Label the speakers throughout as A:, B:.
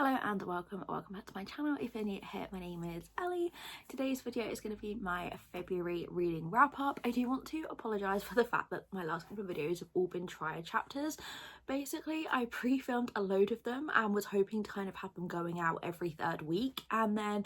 A: Hello and welcome back to my channel. If you're new here, my name is Ellie. Today's video is going to be my February reading wrap up. I do want to apologise for the fact that my last couple of videos have all been triad chapters. Basically, I pre-filmed a load of them and was hoping to kind of have them going out every third week, and then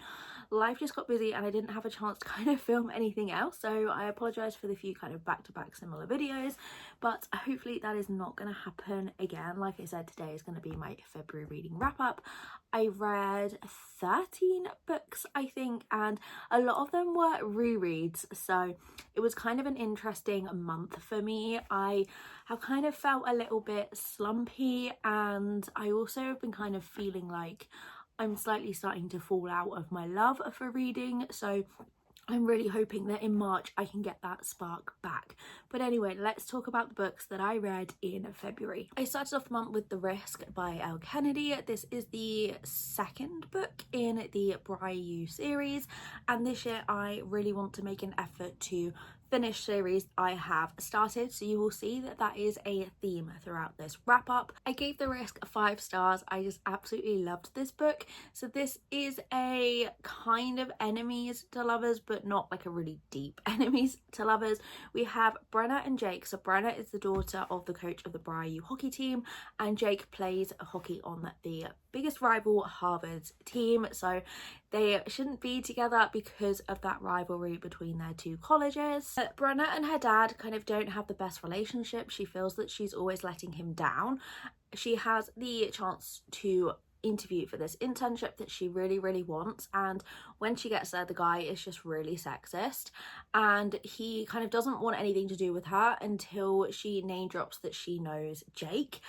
A: life just got busy and I didn't have a chance to kind of film anything else, so I apologise for the few kind of back-to-back similar videos, but hopefully that is not going to happen again. Like I said, today is going to be my February reading wrap up. I read 13 books, I think, and a lot of them were rereads, so it was kind of an interesting month for me. I have kind of felt a little bit slumpy, and I also have been kind of feeling like I'm slightly starting to fall out of my love for reading, so I'm really hoping that in March I can get that spark back. But anyway, let's talk about the books that I read in February. I started off the month with The Risk by Elle Kennedy. This is the second book in the Briar series, and this year I really want to make an effort to finish series I have started, so you will see that that is a theme throughout this wrap up. I gave The Risk 5 stars. I just absolutely loved this book. So this is a kind of enemies to lovers, but not like a really deep enemies to lovers. We have Brenna and Jake. So Brenna is the daughter of the coach of the Briar hockey team, and Jake plays hockey on the biggest rival Harvard's team, so they shouldn't be together because of that rivalry between their two colleges. Brenna and her dad kind of don't have the best relationship. She feels that she's always letting him down. She has the chance to interview for this internship that she really wants, and when she gets there, the guy is just really sexist, and he kind of doesn't want anything to do with her until she name drops that she knows Jake.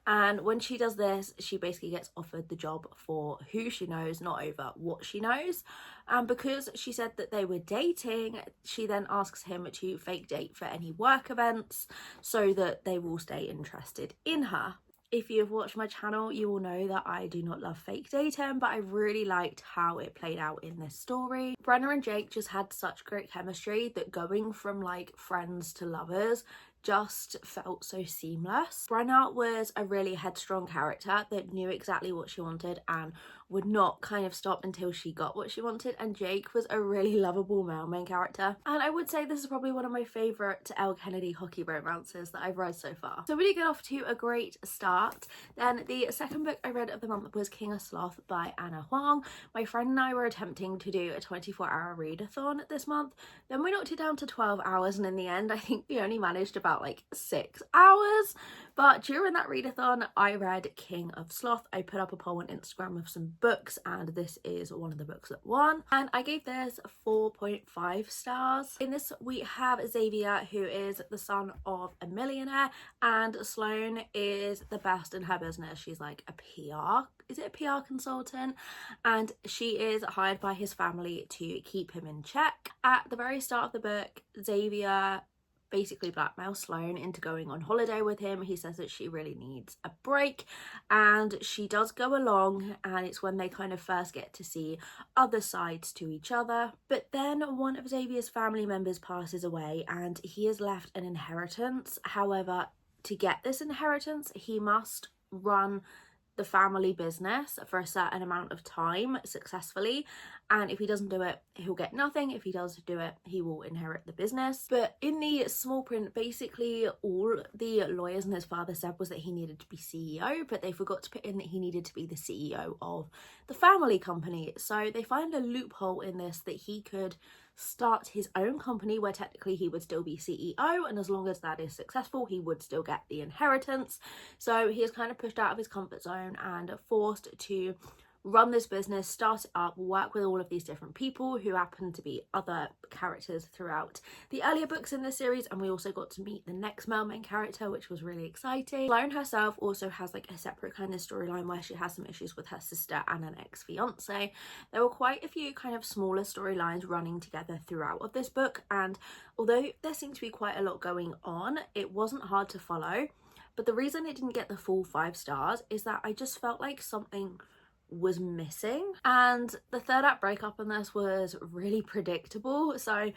A: And when she does this, she basically gets offered the job for who she knows, not over what she knows. And because she said that they were dating, she then asks him to fake date for any work events so that they will stay interested in her. If you have watched my channel, you will know that I do not love fake dating, but I really liked how it played out in this story. Brenna and Jake just had such great chemistry that going from like friends to lovers just felt so seamless. Brenna was a really headstrong character that knew exactly what she wanted and would not kind of stop until she got what she wanted, and Jake was a really lovable male main character, and I would say this is probably one of my favourite Elle Kennedy hockey romances that I've read so far. So we did get off to a great start. Then the second book I read of the month was King of Sloth by Anna Huang. My friend and I were attempting to do a 24-hour readathon this month, then we knocked it down to 12 hours, and in the end I think we only managed about like 6 hours. But during that readathon I read King of Sloth. I put up a poll on Instagram of some books, and this is one of the books that won, and I gave this 4.5 stars. In this we have Xavier, who is the son of a millionaire, and Sloane is the best in her business. She's like a PR consultant, and she is hired by his family to keep him in check. At the very start of the book, Xavier basically blackmails Sloane into going on holiday with him. He says that she really needs a break, and she does go along, and it's when they kind of first get to see other sides to each other. But then one of Xavier's family members passes away and he is left an inheritance. However, to get this inheritance he must run the family business for a certain amount of time successfully, and if he doesn't do it he'll get nothing. If he does do it he will inherit the business. But in the small print, basically all the lawyers and his father said was that he needed to be CEO, but they forgot to put in that he needed to be the CEO of the family company. So they find a loophole in this that he could start his own company where technically he would still be CEO, and as long as that is successful he would still get the inheritance. So he is kind of pushed out of his comfort zone and forced to run this business, start it up, work with all of these different people who happen to be other characters throughout the earlier books in this series, and we also got to meet the next male main character, which was really exciting. Sloane herself also has like a separate kind of storyline where she has some issues with her sister and an ex-fiance. There were quite a few kind of smaller storylines running together throughout of this book, and although there seemed to be quite a lot going on, it wasn't hard to follow. But the reason it didn't get the full 5 stars is that I just felt like something was missing, and the third act breakup in this was really predictable, so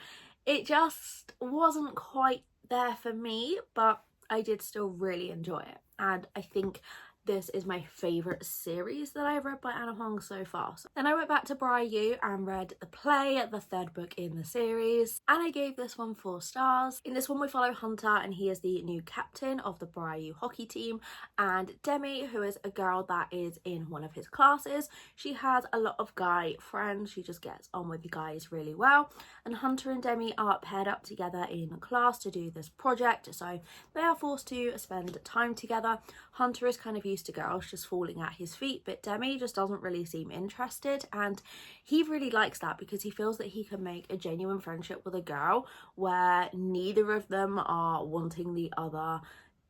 A: it just wasn't quite there for me, but I did still really enjoy it. And I think this is my favourite series that I've read by Anna Huang so far. So then I went back to Briar and read the play, the third book in the series, and I gave this one 4 stars. In this one we follow Hunter, and he is the new captain of the Briar hockey team, and Demi, who is a girl that is in one of his classes. She has a lot of guy friends, she just gets on with the guys really well, and Hunter and Demi are paired up together in class to do this project, so they are forced to spend time together. Hunter is kind of used to girls just falling at his feet, but Demi just doesn't really seem interested, and he really likes that because he feels that he can make a genuine friendship with a girl where neither of them are wanting the other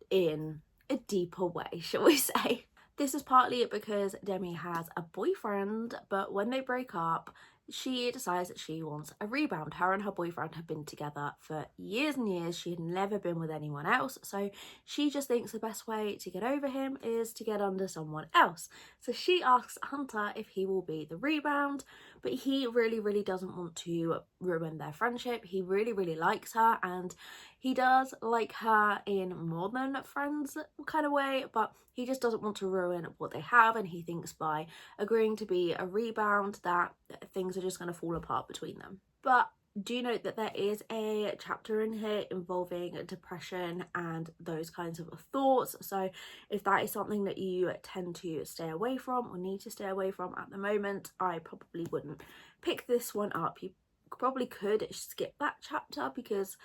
A: in a deeper way, shall we say. This is partly because Demi has a boyfriend, but when they break up, she decides that she wants a rebound. Her and her boyfriend have been together for years and years. She had never been with anyone else, so she just thinks the best way to get over him is to get under someone else. So she asks Hunter if he will be the rebound, but he really doesn't want to ruin their friendship. He really likes her, and he does like her in more than friends kind of way, but he just doesn't want to ruin what they have, and he thinks by agreeing to be a rebound that things are just going to fall apart between them. But do note that there is a chapter in here involving depression and those kinds of thoughts, so if that is something that you tend to stay away from or need to stay away from at the moment, I probably wouldn't pick this one up. You probably could skip that chapter because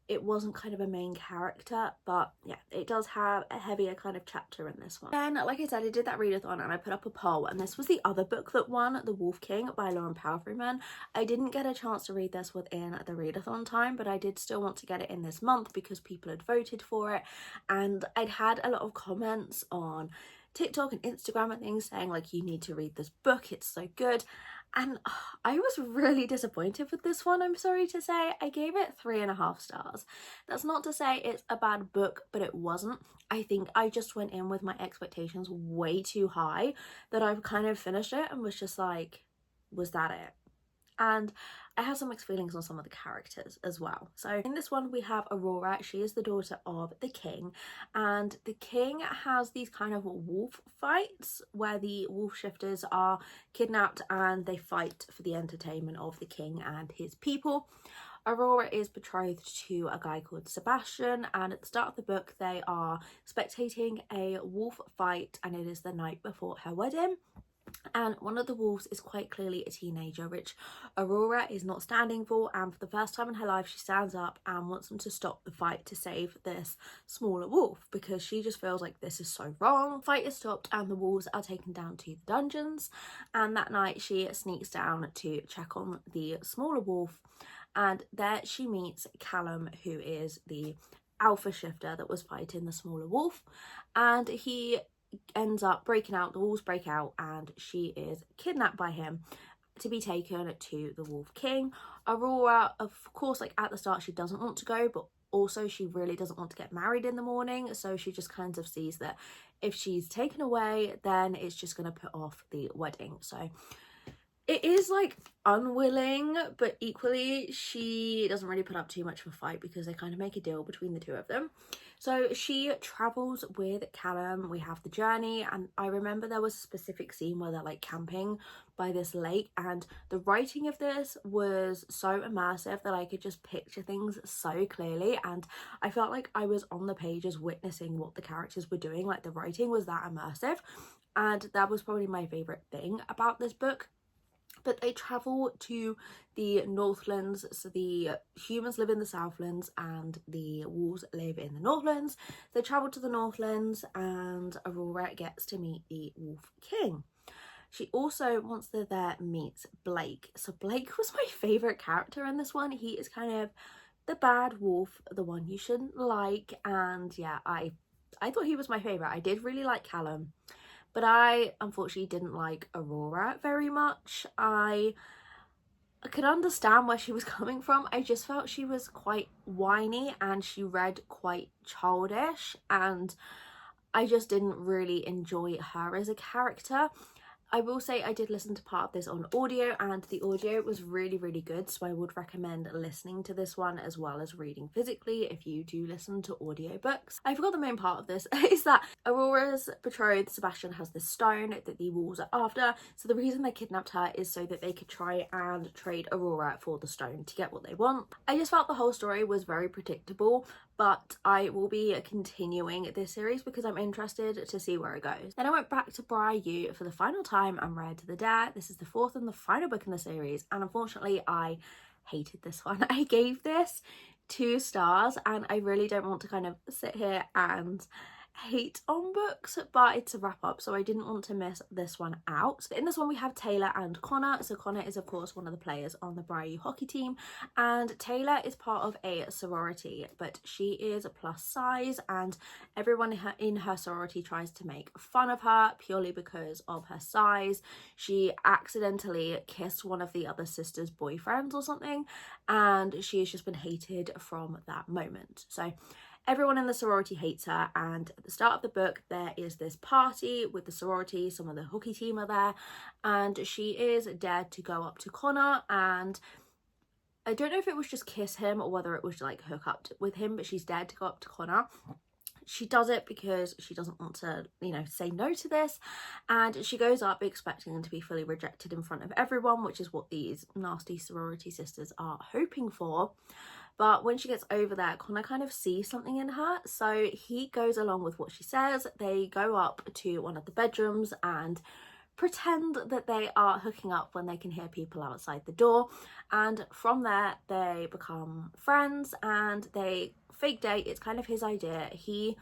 A: it wasn't kind of a main character, but yeah, it does have a heavier kind of chapter in this one. Then, like I said, I did that readathon and I put up a poll, and this was the other book that won, The Wolf King by Lauren Palfreyman. I didn't get a chance to read this within the readathon time, but I did still want to get it in this month because people had voted for it, and I'd had a lot of comments on TikTok and Instagram and things saying like, you need to read this book, it's so good. And I was really disappointed with this one, I'm sorry to say. I gave it 3.5 stars. That's not to say it's a bad book, but it wasn't. I think I just went in with my expectations way too high, that I've kind of finished it and was just like, was that it? And I have some mixed feelings on some of the characters as well. So in this one we have Aurora. She is the daughter of the king, and the king has these kind of wolf fights where the wolf shifters are kidnapped and they fight for the entertainment of the king and his people. Aurora is betrothed to a guy called Sebastian, and at the start of the book they are spectating a wolf fight, and it is the night before her wedding. And one of the wolves is quite clearly a teenager, which Aurora is not standing for, and for the first time in her life she stands up and wants them to stop the fight to save this smaller wolf, because she just feels like this is so wrong. The fight is stopped and the wolves are taken down to the dungeons, and that night she sneaks down to check on the smaller wolf, and there she meets Callum, who is the alpha shifter that was fighting the smaller wolf, and he ends up breaking out. The wolves break out and she is kidnapped by him to be taken to the Wolf King. Aurora, of course, like at the start she doesn't want to go, but also she really doesn't want to get married in the morning, so she just kind of sees that if she's taken away then it's just going to put off the wedding. So it is like unwilling, but equally she doesn't really put up too much of a fight because they kind of make a deal between the two of them. So she travels with Callum. We have the journey, and I remember there was a specific scene where they're like camping by this lake, and the writing of this was so immersive that I could just picture things so clearly, and I felt like I was on the pages witnessing what the characters were doing. Like the writing was that immersive, and that was probably my favourite thing about this book. But they travel to the Northlands, so the humans live in the Southlands and the wolves live in the Northlands. They travel to the Northlands and Aurora gets to meet the Wolf King. She also, once they're there, meets Blake. So Blake was my favourite character in this one. He is kind of the bad wolf, the one you shouldn't like, and yeah, I thought he was my favourite. I did really like Callum, but I unfortunately didn't like Aurora very much. I could understand where she was coming from. I just felt she was quite whiny and she read quite childish, and I just didn't really enjoy her as a character. I will say I did listen to part of this on audio, and the audio was really, really good, so I would recommend listening to this one as well as reading physically if you do listen to audiobooks. I forgot the main part of this is that Aurora's betrothed Sebastian has this stone that the Walls are after, so the reason they kidnapped her is so that they could try and trade Aurora for the stone to get what they want. I just felt the whole story was very predictable, but I will be continuing this series because I'm interested to see where it goes. Then I went back to Briar for the final time and read The Dare. This is the fourth and the final book in the series, and unfortunately I hated this one. I gave this 2 stars, and I really don't want to kind of sit here and hate on books, but it's a wrap up, so I didn't want to miss this one out. So in this one we have Taylor and Connor. So Connor is of course one of the players on the Briar hockey team, and Taylor is part of a sorority, but she is plus size, and everyone in her sorority tries to make fun of her purely because of her size. She accidentally kissed one of the other sisters' boyfriends or something, and she has just been hated from that moment. So everyone in the sorority hates her, and at the start of the book there is this party with the sorority. Some of the hockey team are there, and she is dared to go up to Connor, and I don't know if it was just kiss him or whether it was like hook up with him, but she's dared to go up to Connor. She does it because she doesn't want to, you know, say no to this, and she goes up expecting them to be fully rejected in front of everyone, which is what these nasty sorority sisters are hoping for. But when she gets over there, Connor kind of sees something in her, so he goes along with what she says. They go up to one of the bedrooms and pretend that they are hooking up when they can hear people outside the door, and from there they become friends and they fake date. It's kind of his idea. He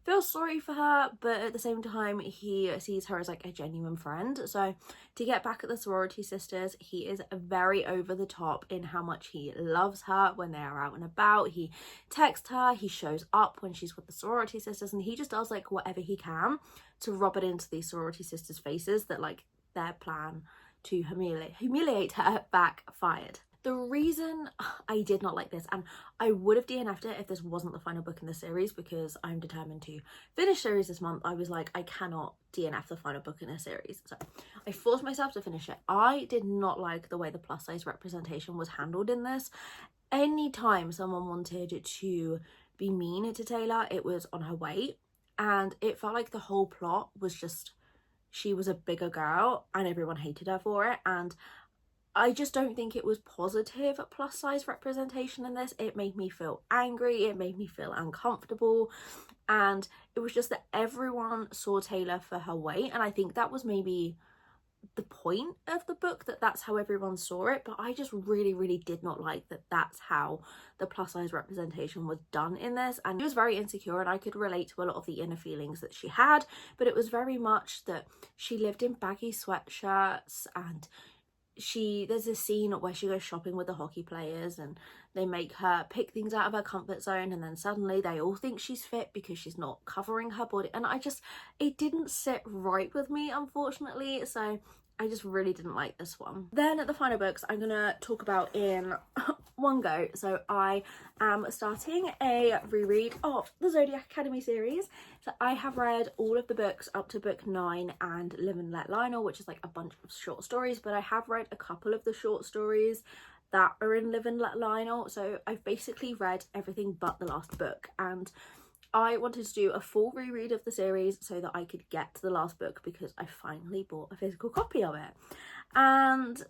A: feels sorry for her, but at the same time he sees her as like a genuine friend. So to get back at the sorority sisters, he is very over the top in how much he loves her when they are out and about. He texts her, he shows up when she's with the sorority sisters, and he just does like whatever he can to rub it into these sorority sisters' faces that like their plan to humiliate her backfired. The reason I did not like this, and I would have DNF'd it if this wasn't the final book in the series, because I'm determined to finish series this month. I was like, I cannot DNF the final book in a series, so I forced myself to finish it. I did not like the way the plus size representation was handled in this. Anytime someone wanted to be mean to Taylor, it was on her weight, and it felt like the whole plot was just she was a bigger girl and everyone hated her for it, and I just don't think it was positive plus size representation in this. It made me feel angry, it made me feel uncomfortable, and it was just that everyone saw Taylor for her weight, and I think that was maybe the point of the book, that that's how everyone saw it. But I just really did not like that that's how the plus size representation was done in this, and she was very insecure, and I could relate to a lot of the inner feelings that she had, but it was very much that she lived in baggy sweatshirts, and there's this scene where she goes shopping with the hockey players and they make her pick things out of her comfort zone, and then suddenly they all think she's fit because she's not covering her body, and it didn't sit right with me, unfortunately, so I just really didn't like this one. Then at the final books I'm gonna talk about in one go. So I am starting a reread of the Zodiac Academy series. So I have read all of the books up to book 9 and Live and Let Lionel, which is like a bunch of short stories, but I have read a couple of the short stories that are in Live and Let Lionel. So I've basically read everything but the last book, and I wanted to do a full reread of the series so that I could get to the last book, because I finally bought a physical copy of it. And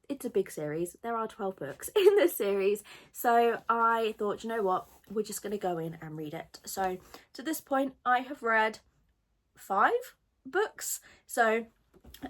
A: it's a big series. There are 12 books in this series. So I thought, you know what, we're just going to go in and read it. So to this point, I have read 5 books. So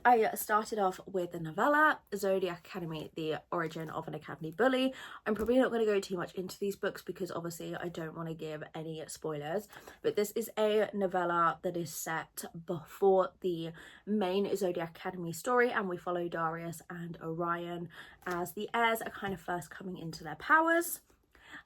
A: I started off with the novella Zodiac Academy, the origin of an academy bully. I'm probably not going to go too much into these books because obviously I don't want to give any spoilers, but this is a novella that is set before the main Zodiac Academy story, and we follow Darius and Orion as the heirs are kind of first coming into their powers.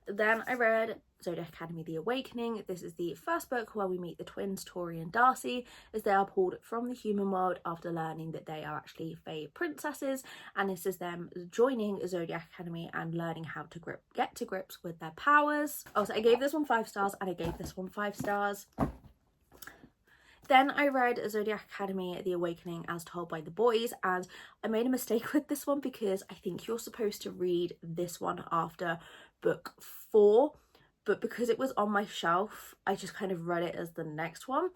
A: Then I read Zodiac Academy The Awakening. This is the first book where we meet the twins Tori and Darcy as they are pulled from the human world after learning that they are actually Fae princesses, and this is them joining Zodiac Academy and learning how to get to grips with their powers. Also, I gave this one 5 stars and I gave this one 5 stars. Then I read Zodiac Academy, The Awakening as Told by the Boys, and I made a mistake with this one because I think you're supposed to read this one after book 4, but because it was on my shelf, I just kind of read it as the next one.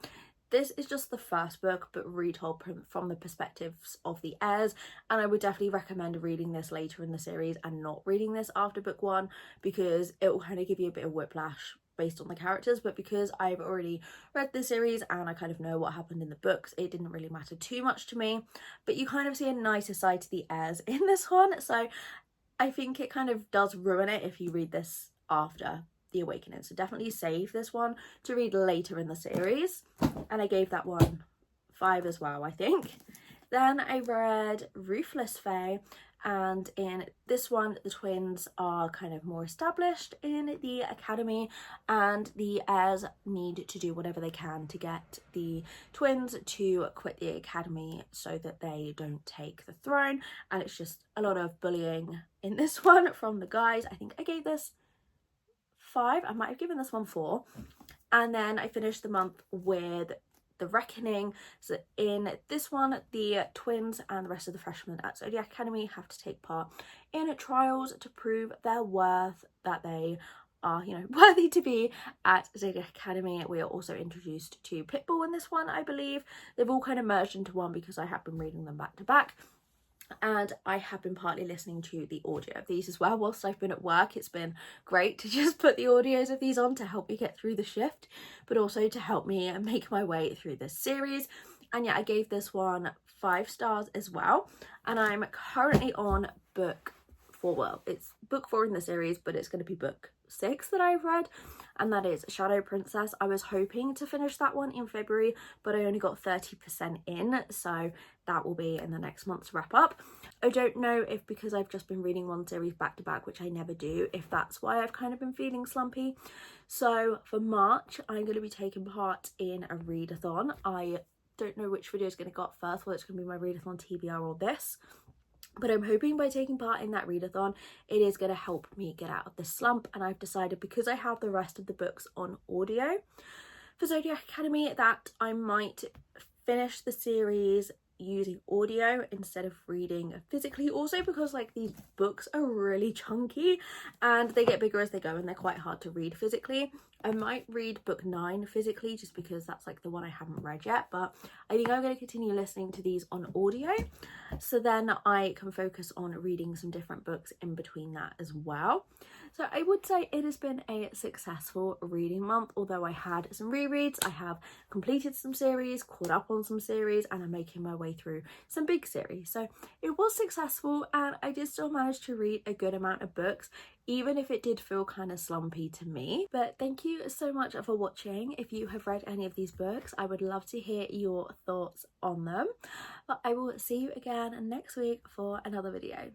A: This is just the first book, but retold from the perspectives of the heirs, and I would definitely recommend reading this later in the series and not reading this after book 1, because it will kind of give you a bit of whiplash based on the characters. But because I've already read the series and I kind of know what happened in the books, it didn't really matter too much to me. But you kind of see a nicer side to the heirs in this one, so I think it kind of does ruin it if you read this after The Awakening. So definitely save this one to read later in the series, and I gave that one 5 as well, I think. Then I read Ruthless Fae, and in this one the twins are kind of more established in the academy, and the heirs need to do whatever they can to get the twins to quit the academy so that they don't take the throne. And it's just a lot of bullying in this one from the guys. I think I gave this 5. I might have given this one 4. And then I finished the month with The Reckoning. So in this one, the twins and the rest of the freshmen at Zodiac Academy have to take part in trials to prove their worth, that they are, you know, worthy to be at Zodiac Academy. We are also introduced to Pitbull in this one, I believe. They've all kind of merged into one because I have been reading them back to back. And I have been partly listening to the audio of these as well whilst I've been at work. It's been great to just put the audios of these on to help me get through the shift, but also to help me make my way through this series. And yeah, I gave this one 5 stars as well, and I'm currently on book 4. Well, it's book 4 in the series, but it's going to be book 6 that I've read, and that is Shadow Princess. I was hoping to finish that one in February, but I only got 30% in, so that will be in the next month's wrap up. I don't know if because I've just been reading one series back to back, which I never do, if that's why I've kind of been feeling slumpy. So for March, I'm going to be taking part in a readathon. I don't know which video is going to go up first, whether it's going to be my readathon TBR or this. But I'm hoping by taking part in that readathon, it is going to help me get out of this slump. And I've decided, because I have the rest of the books on audio for Zodiac Academy, that I might finish the series using audio instead of reading physically. Also because like these books are really chunky and they get bigger as they go and they're quite hard to read physically. I might read book 9 physically just because that's like the one I haven't read yet, but I think I'm going to continue listening to these on audio so then I can focus on reading some different books in between that as well. So I would say it has been a successful reading month, although I had some rereads, I have completed some series, caught up on some series, and I'm making my way through some big series. So it was successful, and I did still manage to read a good amount of books, even if it did feel kind of slumpy to me. But thank you so much for watching. If you have read any of these books, I would love to hear your thoughts on them. But I will see you again next week for another video.